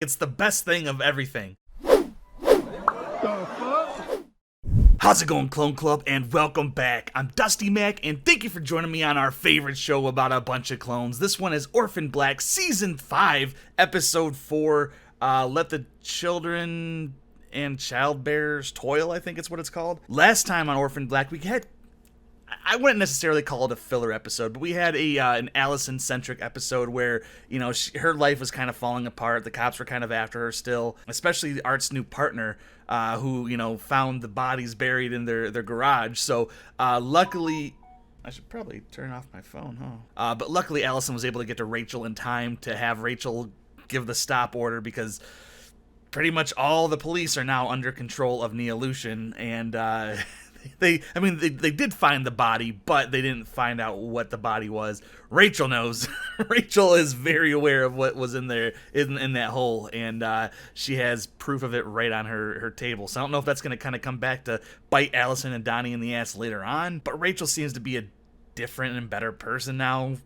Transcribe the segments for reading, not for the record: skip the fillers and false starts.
It's the best thing of everything. How's it going, Clone Club, and welcome back. I'm Dusty Mac, and thank you for joining me on our favorite show about a bunch of clones. This one is Orphan Black, Season 5, Episode 4, Let the Children and Childbearers Toil, I think it's what it's called. Last time on Orphan Black, we had, I wouldn't necessarily call it a filler episode, but we had an Allison-centric episode where, you know, her life was kind of falling apart. The cops were kind of after her still, especially Art's new partner, who, you know, found the bodies buried in their garage. So, luckily, I should probably turn off my phone, huh? But luckily, Allison was able to get to Rachel in time to have Rachel give the stop order, because pretty much all the police are now under control of Neolution, and, They did find the body, but they didn't find out what the body was. Rachel knows. Rachel is very aware of what was in there, in that hole, and she has proof of it right on her table. So I don't know if that's going to kind of come back to bite Allison and Donnie in the ass later on, but Rachel seems to be a different and better person now,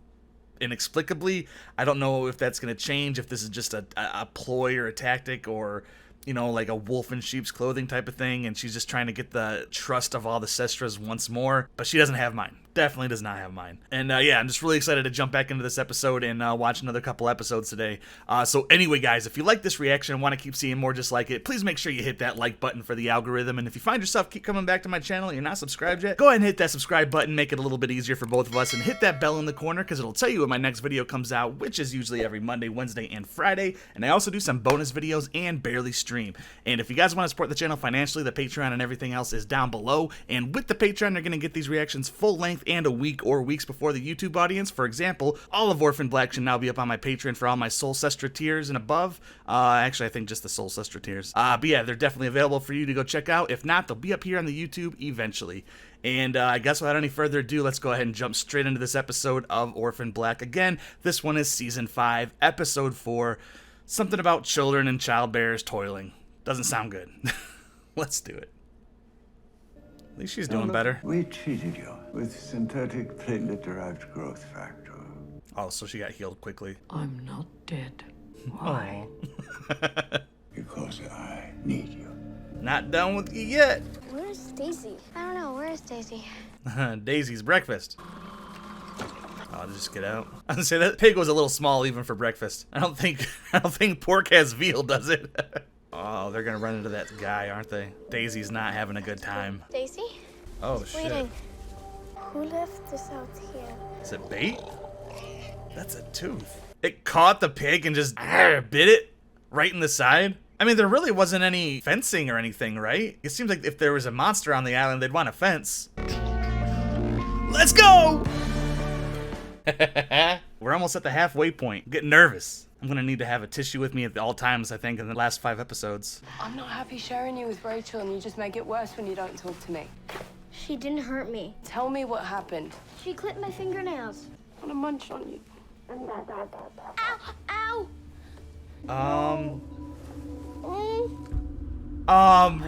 inexplicably. I don't know if that's going to change, if this is just a ploy or a tactic, or, you know, like a wolf in sheep's clothing type of thing, and she's just trying to get the trust of all the Sestras once more, but she doesn't have mine. Definitely does not have mine. And yeah, I'm just really excited to jump back into this episode and watch another couple episodes today. So anyway, guys, if you like this reaction and want to keep seeing more just like it, please make sure you hit that like button for the algorithm. And if you find yourself keep coming back to my channel and you're not subscribed yet, go ahead and hit that subscribe button, make it a little bit easier for both of us, and hit that bell in the corner, because it'll tell you when my next video comes out, which is usually every Monday, Wednesday, and Friday. And I also do some bonus videos and barely stream. And if you guys want to support the channel financially, the Patreon and everything else is down below. And with the Patreon, you're going to get these reactions full length and a week or weeks before the YouTube audience. For example, all of Orphan Black should now be up on my Patreon for all my Soul Sestra tiers and above. Actually, I think just the Soul Sestra tiers. But yeah, they're definitely available for you to go check out. If not, they'll be up here on the YouTube eventually. And I guess without any further ado, let's go ahead and jump straight into this episode of Orphan Black. Again, this one is Season 5, Episode 4, something about children and childbearers toiling. Doesn't sound good. Let's do it. At least she's doing better. We treated you with synthetic platelet-derived growth factor. Oh, so she got healed quickly. I'm not dead. Why? Because I need you. Not done with you yet. Where's Daisy? I don't know. Where is Daisy? Daisy's breakfast. I'll just get out. I was gonna say that pig was a little small even for breakfast. I don't think pork has veal, does it? Oh, they're gonna run into that guy, aren't they? Daisy's not having a good time. Daisy? Oh, shit. Waiting. Who left this out here? Is it bait? That's a tooth. It caught the pig and just bit it right in the side. I mean, there really wasn't any fencing or anything, right? It seems like if there was a monster on the island, they'd want a fence. Let's go! We're almost at the halfway point. I'm getting nervous. I'm gonna need to have a tissue with me at all times, I think, in the last 5 episodes. I'm not happy sharing you with Rachel, and you just make it worse when you don't talk to me. She didn't hurt me. Tell me what happened. She clipped my fingernails. I want to munch on you. Ow! Ow!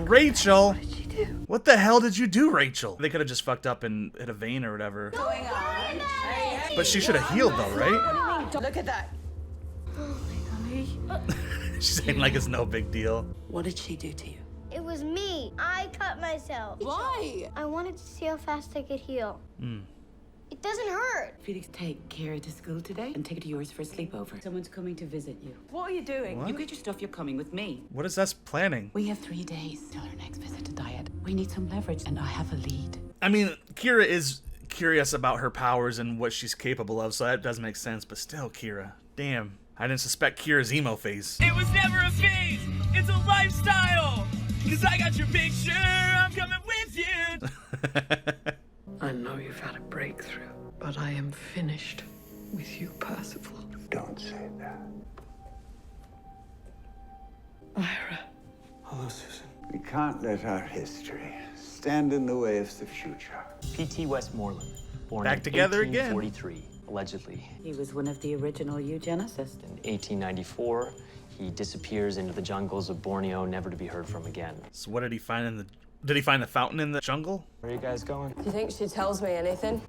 Rachel. What did she do? What the hell did you do, Rachel? They could have just fucked up and hit a vein or whatever. Going on? But she should have healed though, right? What do you mean? Look at that. She's saying like it's no big deal. What did she do to you? It was me. I cut myself. Why? I wanted to see how fast I could heal. It doesn't hurt. Felix, take Kira to school today and take her to yours for a sleepover. Someone's coming to visit you. What are you doing? What? You get your stuff, you're coming with me. What is us planning? We have 3 days till our next visit to Diet. We need some leverage, and I have a lead. I mean, Kira is curious about her powers and what she's capable of, so that does make sense, but still, Kira, damn. I didn't suspect Kira's emo phase. It was never a phase, it's a lifestyle. Cause I got your picture, I'm coming with you. I know you've had a breakthrough, but I am finished with you, Percival. Don't say that. Ira. Hello, Susan. We can't let our history stand in the way of the future. P.T. Westmoreland, born Back in together again. 1843, allegedly. He was one of the original eugenicists. In 1894, he disappears into the jungles of Borneo, never to be heard from again. So what did he find in the... Did he find the fountain in the jungle? Where are you guys going? Do you think she tells me anything?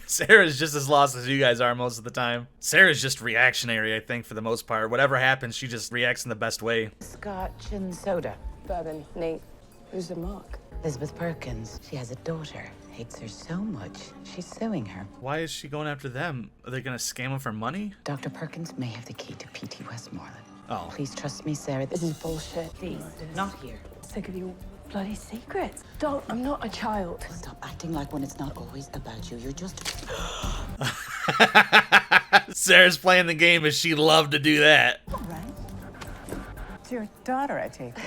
Sarah's just as lost as you guys are most of the time. Sarah's just reactionary, I think, for the most part. Whatever happens, she just reacts in the best way. Scotch and soda. Bourbon, Nate. Who's the mark? Elizabeth Perkins. She has a daughter. Hates her so much, she's suing her. Why is she going after them? Are they gonna scam them for money? Dr. Perkins may have the key to P.T. Westmoreland. Oh. Please trust me, Sarah. This is bullshit. Please, not here. Sick of your bloody secrets. Don't. I'm not a child. Stop acting like when it's not always about you. You're just... Sarah's playing the game as she loved to do that. All right. It's your daughter, I take it.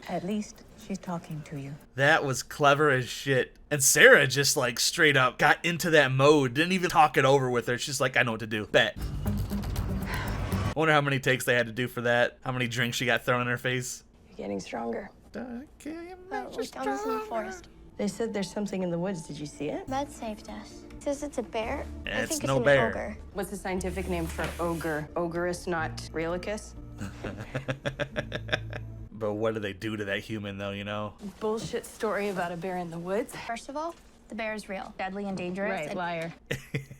At least she's talking to you. That was clever as shit. And Sarah just like straight up got into that mode. Didn't even talk it over with her. She's like, I know what to do. Bet. I wonder how many takes they had to do for that. How many drinks she got thrown in her face. You're getting stronger. We found this in the forest. They said there's something in the woods. Did you see it? That saved us. It says it's a bear. I It's think it's no an bear. ogre. What's the scientific name for ogre? Ogreus, not Realicus? But what do they do to that human though, you know? Bullshit story about a bear in the woods. First of all, the bear is real, deadly and dangerous. Right, and liar.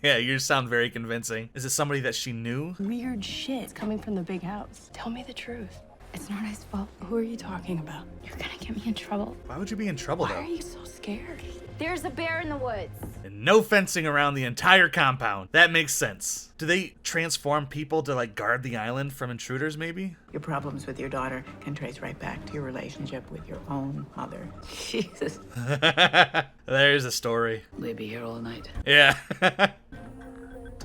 Yeah, you sound very convincing. Is it somebody that she knew? Weird shit. It's coming from the big house. Tell me the truth. It's not his fault. Who are you talking about? You're gonna get me in trouble. Why would you be in trouble Why though? are you so scared? There's a bear in the woods. And no fencing around the entire compound. That makes sense. Do they transform people to like guard the island from intruders maybe? Your problems with your daughter can trace right back to your relationship with your own mother. Jesus. There's a story. We'll be here all night. Yeah.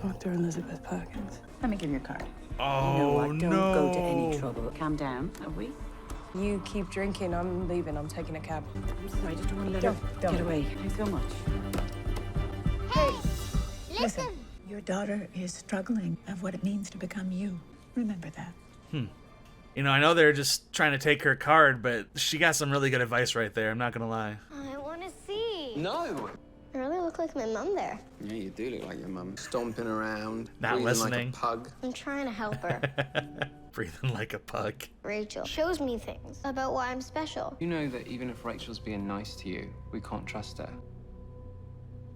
Dr. Elizabeth Perkins. Let me give you a card. Oh You know what? Don't no. go to any trouble. Calm down, have we? You keep drinking, I'm leaving. I'm taking a cab. I'm sorry, I just don't want to let her Don't. get away. Thanks so much. Hey, Listen, your daughter is struggling of what it means to become you. Remember that. You know, I know they're just trying to take her card, but she got some really good advice right there. I'm not gonna lie. I want to see. No! I really look like my mom there. Yeah, you do look like your mum. Stomping around, Not breathing listening. like a pug. I'm trying to help her. Breathing like a pug. Rachel shows me things about why I'm special. You know that even if Rachel's being nice to you, we can't trust her.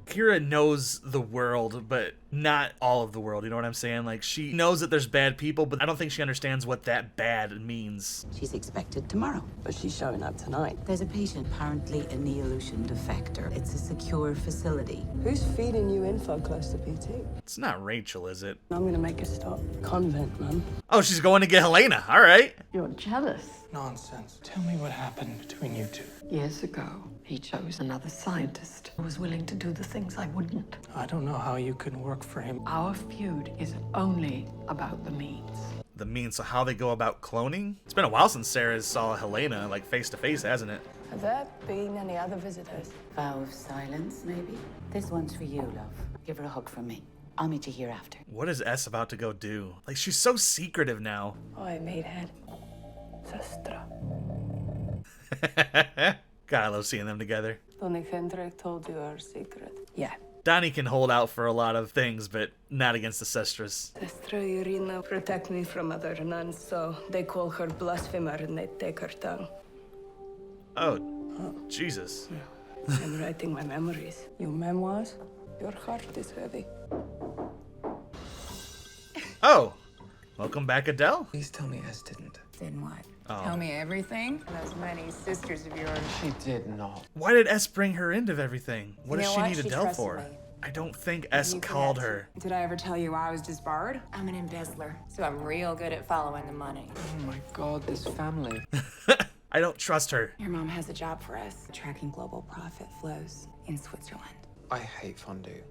Kira knows the world, but not all of the world, you know what I'm saying? Like, she knows that there's bad people, but I don't think she understands what that bad means. She's expected tomorrow. But she's showing up tonight. There's a patient, apparently a Neolution defector. It's a secure facility. Who's feeding you info close to PT? It's not Rachel, is it? I'm gonna make a stop. Convent, man. Oh, she's going to get Helena. All right. You're jealous. Nonsense. Tell me what happened between you two. Years ago, he chose another scientist who was willing to do the things I wouldn't. I don't know how you can work for him. Our feud is only about the means. The means, so how they go about cloning? It's been a while since Sarah saw Helena, like, face to face, hasn't it? Have there been any other visitors? Vow of silence, maybe? This one's for you, love. Give her a hug from me. I'll meet you here after. What is S about to go do? Like, she's so secretive now. Oi, meathead. Sister. God, I love seeing them together. Donny Kendrick told you our secret. Yeah. Donnie can hold out for a lot of things, but not against the Sisters. Sister Irina protect me from other nuns, so they call her blasphemer and they take her tongue. Oh, Jesus. I'm writing my memories. Your memoirs? Your heart is heavy. Oh, welcome back, Adele. Please tell me S didn't. Then what? Oh. Tell me everything? Those many sisters of yours. She did not. Why did S bring her into everything? What You does know she what? need She Adele trusted for? me. I don't think S You called connect. her. Did I ever tell you I was disbarred? I'm an embezzler, so I'm real good at following the money. Oh my god, this family. I don't trust her. Your mom has a job for us, tracking global profit flows in Switzerland. I hate fondue.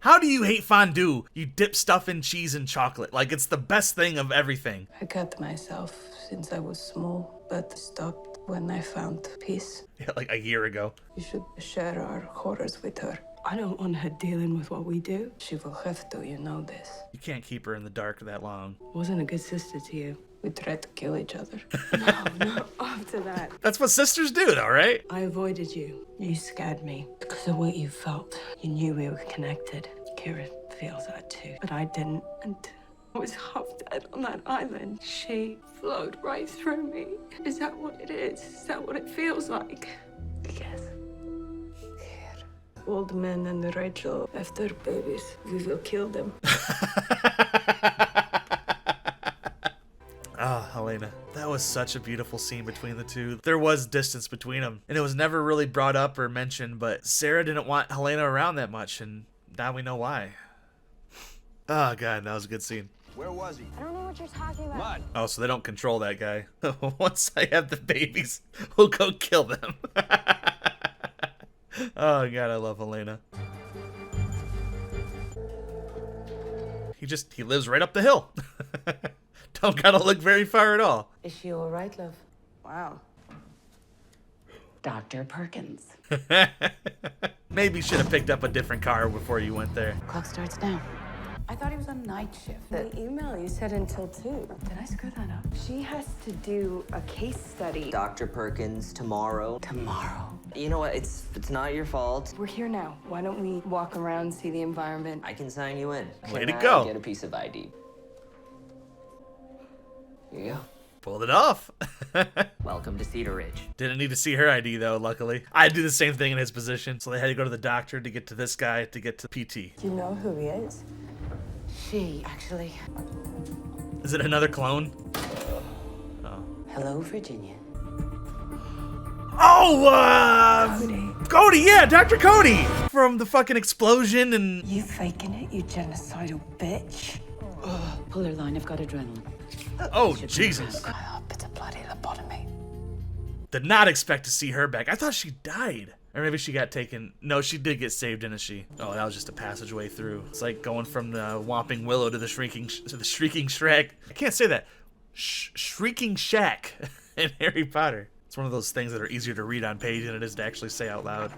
How do you hate fondue? You dip stuff in cheese and chocolate. Like, it's the best thing of everything. I cut myself since I was small, but stopped when I found peace. Yeah, like a year ago. You should share our horrors with her. I don't want her dealing with what we do. She will have to, you know this. You can't keep her in the dark that long. Wasn't a good sister to you. We tried to kill each other. No, after that. That's what sisters do, though, right? I avoided you. You scared me because of what you felt. You knew we were connected. Kira feels that too, but I didn't. And I was half dead on that island. She flowed right through me. Is that what it is? Is that what it feels like? Yes. old men and Rachel have their babies. We will kill them. Ah, Helena. That was such a beautiful scene between the two. There was distance between them, and it was never really brought up or mentioned, but Sarah didn't want Helena around that much, and now we know why. Oh, God, that was a good scene. Where was he? I don't know what you're talking about. Mud. Oh, so they don't control that guy. Once I have the babies, we'll go kill them. Oh, God, I love Helena. He lives right up the hill. Don't gotta look very far at all. Is she all right, love? Wow. Dr. Perkins. Maybe you should have picked up a different car before you went there. Clock starts now. I thought he was on night shift. The email you said until 2. Did I screw that up? She has to do a case study. Dr. Perkins, tomorrow. Tomorrow. You know what? It's not your fault. We're here now. Why don't we walk around, see the environment? I can sign you in. Way Can to I go. Get a piece of ID. Here you go. Pulled it off. Welcome to Cedar Ridge. Didn't need to see her ID though, luckily. I'd do the same thing in his position. So they had to go to the doctor to get to this guy to get to PT. Do you know who he is? She, actually. Is it another clone? Oh. Hello, Virginia. Oh, Cody, yeah, Dr. Cody! From the fucking explosion and... You faking it, you genocidal bitch. Pull her line, I've got adrenaline. Oh, Jesus. I hope it's a bloody lobotomy. Did not expect to see her back. I thought she died. Or maybe she got taken. No, she did get saved, didn't she? Oh, that was just a passageway through. It's like going from the Whomping Willow to the Shrieking Shack. I can't say that. Shrieking Shack in Harry Potter. It's one of those things that are easier to read on page than it is to actually say out loud.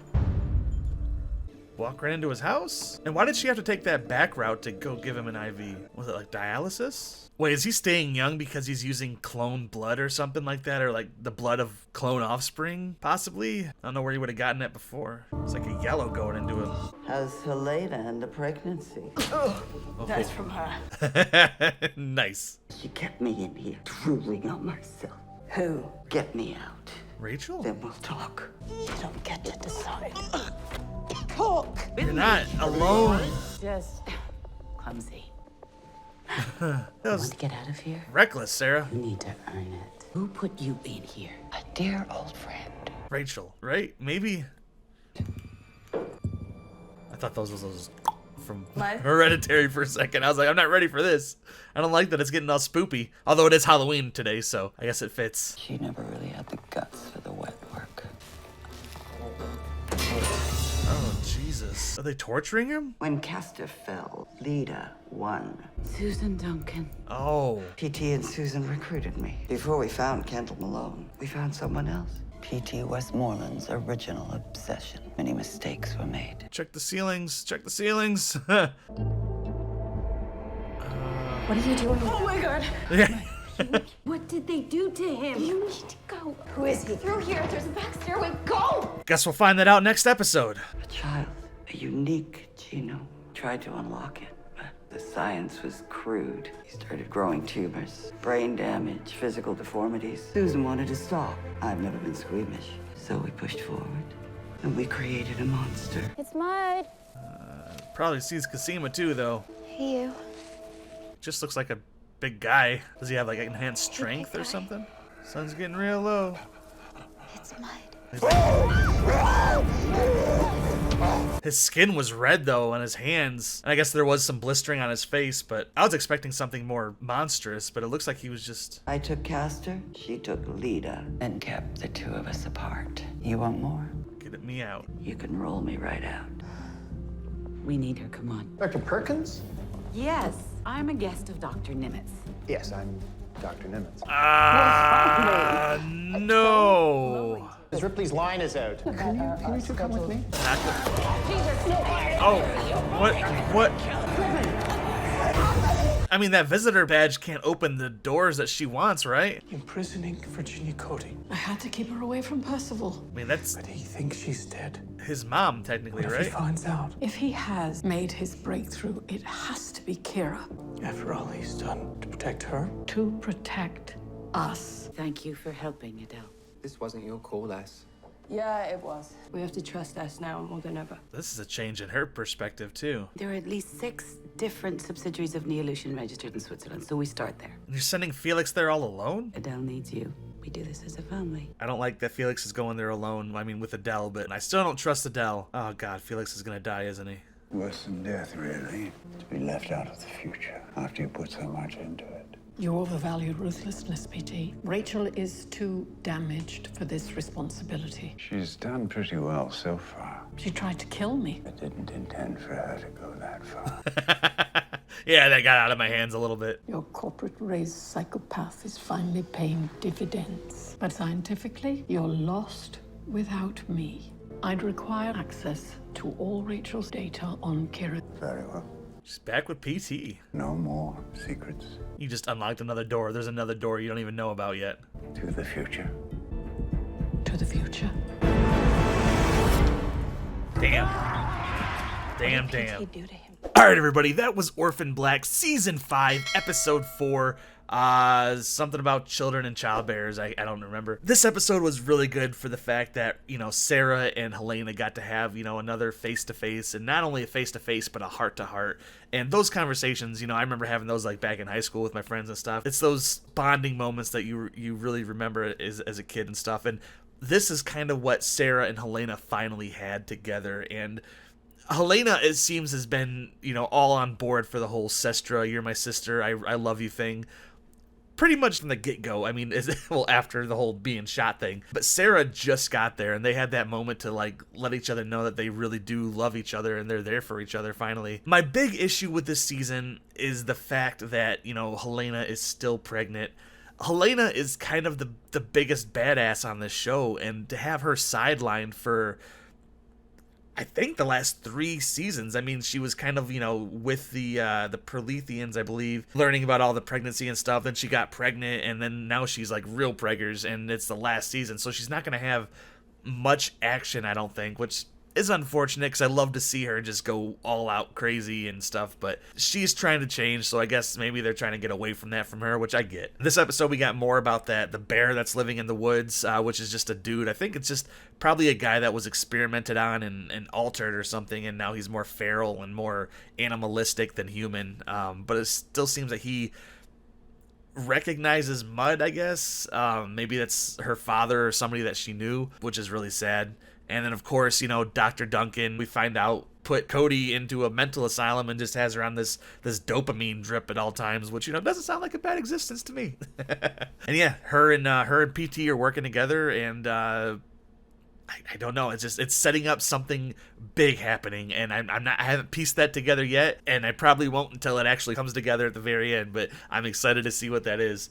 Walk right into his house? And why did she have to take that back route to go give him an IV? Was it like dialysis? Wait, is he staying young because he's using clone blood or something like that? Or like the blood of clone offspring, possibly? I don't know where he would have gotten it before. It's like a yellow going into him. How's Helena and the pregnancy? Oh, that's from her. Nice. She kept me in here, drooling on myself. Who? Get me out. Rachel? Then we'll talk. You don't get to decide. Talk! You're not alone. Just clumsy. That was Want to get out of here? reckless, Sarah. You need to earn it. Who put you in here? A dear old friend. Rachel, right? Maybe. I thought those was those from What? Hereditary for a second. I was like, I'm not ready for this. I don't like that it's getting all spoopy. Although it is Halloween today, so I guess it fits. She never really had the guts for the wet work. Oh, Jesus. Are they torturing him? When Castor fell, Leda won. Susan Duncan. Oh. PT and Susan recruited me. Before we found Kendall Malone, we found someone else. PT Westmoreland's original obsession. Many mistakes were made. Check the ceilings. Check the ceilings. What are you doing? Oh my god! What did they do to him? You need to go. Who is he? Through here. There's a back stairway. Go! Guess we'll find that out next episode. A child, a unique genome. Tried to unlock it, but the science was crude. He started growing tumors, brain damage, physical deformities. Susan wanted to stop. I've never been squeamish, so we pushed forward, and we created a monster. It's Mud. Probably sees Cosima too, though. Hey, you. Just looks like a big guy. Does he have like enhanced strength or something? Sun's getting real low. It's Mud. His skin was red though on his hands. And I guess there was some blistering on his face, but I was expecting something more monstrous, but it looks like he was just... I took Castor, she took Leda, and kept the two of us apart. You want more? Get me out. You can roll me right out. We need her, come on. Dr. Perkins? Yes, I'm a guest of Dr. Nimitz. Yes, I'm Dr. Nimitz. No. Miss Ripley's line is out. Can you two come with me? Oh, what? I mean, that visitor badge can't open the doors that she wants, right? Imprisoning Virginia Cody. I had to keep her away from Percival. I mean, that's... But he thinks she's dead. His mom, technically, What if right? he finds out? If he has made his breakthrough, it has to be Kira. After all he's done to protect her? To protect us. Thank you for helping, Adele. This wasn't your call, Les. Yeah, it was. We have to trust us now more than ever. This is a change in her perspective, too. There are at least 6 different subsidiaries of Neolution registered in Switzerland, so we start there. You're sending Felix there all alone? Adele needs you. We do this as a family. I don't like that Felix is going there alone. I mean, with Adele, but I still don't trust Adele. Oh, God, Felix is gonna die, isn't he? Worse than death, really. To be left out of the future after you put so much into it. You overvalued ruthlessness, PT. Rachel is too damaged for this responsibility. She's done pretty well so far. She tried to kill me. I didn't intend for her to go that far. Yeah, that got out of my hands a little bit. Your corporate-raised psychopath is finally paying dividends. But scientifically, you're lost without me. I'd require access to all Rachel's data on Kira. Very well. She's back with PT. No more secrets. You just unlocked another door. There's another door you don't even know about yet. To the future. To the future. Damn. Damn. All right, everybody. That was Orphan Black Season 5, Episode 4. Something about children and childbearers. I don't remember. This episode was really good for the fact that, you know, Sarah and Helena got to have, you know, another face-to-face, and not only a face-to-face, but a heart-to-heart. And those conversations, you know, I remember having those like back in high school with my friends and stuff. It's those bonding moments that you really remember as a kid and stuff. And this is kind of what Sarah and Helena finally had together. And Helena, it seems, has been, you know, all on board for the whole Sestra, you're my sister, I love you thing. Pretty much from the get-go. I mean, well, after the whole being shot thing. But Sarah just got there, and they had that moment to, like, let each other know that they really do love each other, and they're there for each other, finally. My big issue with this season is the fact that, you know, Helena is still pregnant. Helena is kind of the biggest badass on this show, and to have her sidelined for, I think, the last 3 seasons. I mean, she was kind of, you know, with the Proletheans, I believe, learning about all the pregnancy and stuff. Then she got pregnant, and then now she's like real preggers, and it's the last season. So she's not going to have much action, I don't think, which is unfortunate because I love to see her just go all out crazy and stuff, but she's trying to change, so I guess maybe they're trying to get away from that from her, which I get. This episode, we got more about the bear that's living in the woods, which is just a dude. I think it's just probably a guy that was experimented on and altered or something, and now he's more feral and more animalistic than human, but it still seems that he recognizes Mud, I guess. Maybe that's her father or somebody that she knew, which is really sad. And then, of course, you know, Dr. Duncan, we find out, put Cody into a mental asylum and just has her on this dopamine drip at all times, which, you know, doesn't sound like a bad existence to me. And yeah, her and PT are working together, and I don't know. It's setting up something big happening, and I haven't pieced that together yet, and I probably won't until it actually comes together at the very end. But I'm excited to see what that is.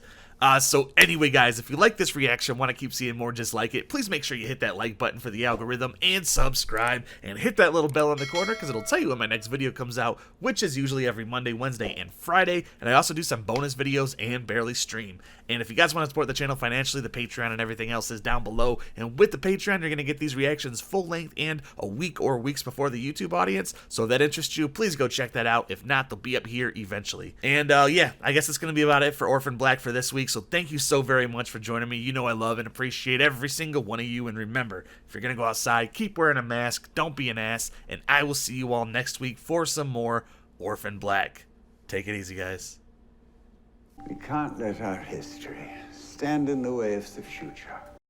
So anyway, guys, if you like this reaction, want to keep seeing more just like it, please make sure you hit that like button for the algorithm and subscribe, and hit that little bell in the corner because it'll tell you when my next video comes out, which is usually every Monday, Wednesday, and Friday. And I also do some bonus videos and barely stream. And if you guys want to support the channel financially, the Patreon and everything else is down below. And with the Patreon, you're going to get these reactions full length and a week or weeks before the YouTube audience. So if that interests you, please go check that out. If not, they'll be up here eventually. And yeah, I guess that's going to be about it for Orphan Black for this week. So thank you so very much for joining me. You know I love and appreciate every single one of you. And remember, if you're going to go outside, keep wearing a mask, don't be an ass, and I will see you all next week for some more Orphan Black. Take it easy, guys. We can't let our history stand in the way of the future.